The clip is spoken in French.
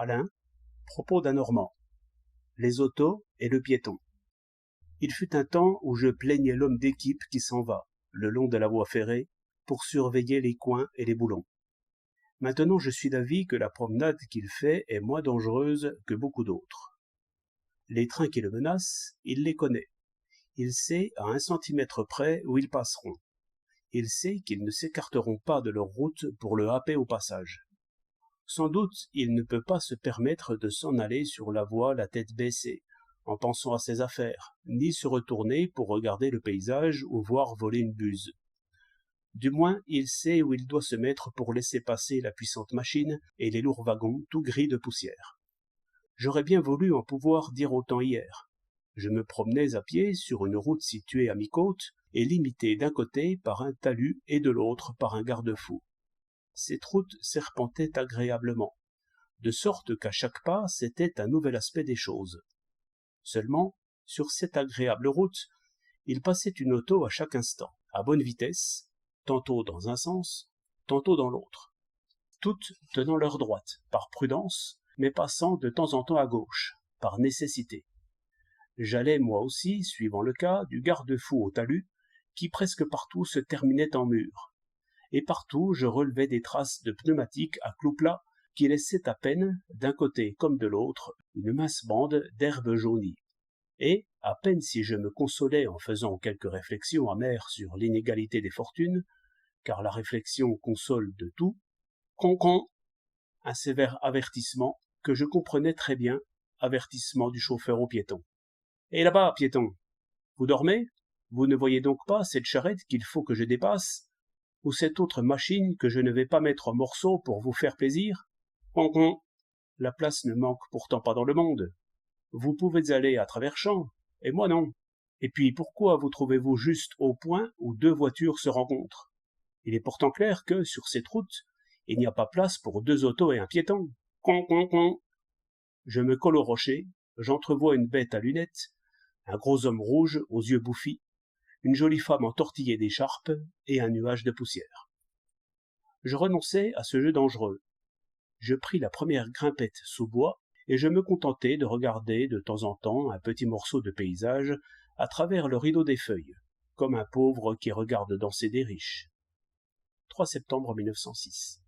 Alain, propos d'un Normand. Les autos et le piéton. Il fut un temps où je plaignais l'homme d'équipe qui s'en va, le long de la voie ferrée, pour surveiller les coins et les boulons. Maintenant je suis d'avis que la promenade qu'il fait est moins dangereuse que beaucoup d'autres. Les trains qui le menacent, il les connaît. Il sait à 1 centimètre près où ils passeront. Il sait qu'ils ne s'écarteront pas de leur route pour le happer au passage. Sans doute il ne peut pas se permettre de s'en aller sur la voie la tête baissée, en pensant à ses affaires, ni se retourner pour regarder le paysage ou voir voler une buse. Du moins, il sait où il doit se mettre pour laisser passer la puissante machine et les lourds wagons tout gris de poussière. J'aurais bien voulu en pouvoir dire autant hier. Je me promenais à pied sur une route située à mi-côte et limitée d'un côté par un talus et de l'autre par un garde-fou. Cette route serpentait agréablement, de sorte qu'à chaque pas c'était un nouvel aspect des choses. Seulement, sur cette agréable route, il passait une auto à chaque instant, à bonne vitesse, tantôt dans un sens, tantôt dans l'autre, toutes tenant leur droite, par prudence, mais passant de temps en temps à gauche, par nécessité. J'allais moi aussi, suivant le cas, du garde-fou au talus, qui presque partout se terminait en mur, et partout je relevais des traces de pneumatiques à clous plats qui laissaient à peine, d'un côté comme de l'autre, une mince bande d'herbe jaunie. Et, à peine si je me consolais en faisant quelques réflexions amères sur l'inégalité des fortunes, car la réflexion console de tout, con, un sévère avertissement que je comprenais très bien, avertissement du chauffeur au piéton. Et là-bas, piéton, vous dormez? Vous ne voyez donc pas cette charrette qu'il faut que je dépasse? Ou cette autre machine que je ne vais pas mettre en morceaux pour vous faire plaisir? Con, la place ne manque pourtant pas dans le monde. Vous pouvez aller à travers champs, et moi non. Et puis pourquoi vous trouvez-vous juste au point où 2 voitures se rencontrent? Il est pourtant clair que, sur cette route, il n'y a pas place pour 2 autos et un piéton. Con. Je me colle au rocher, j'entrevois une bête à lunettes, un gros homme rouge aux yeux bouffis, une jolie femme entortillée d'écharpe et un nuage de poussière. Je renonçai à ce jeu dangereux. Je pris la première grimpette sous bois et je me contentai de regarder de temps en temps un petit morceau de paysage à travers le rideau des feuilles, comme un pauvre qui regarde danser des riches. 3 septembre 1906.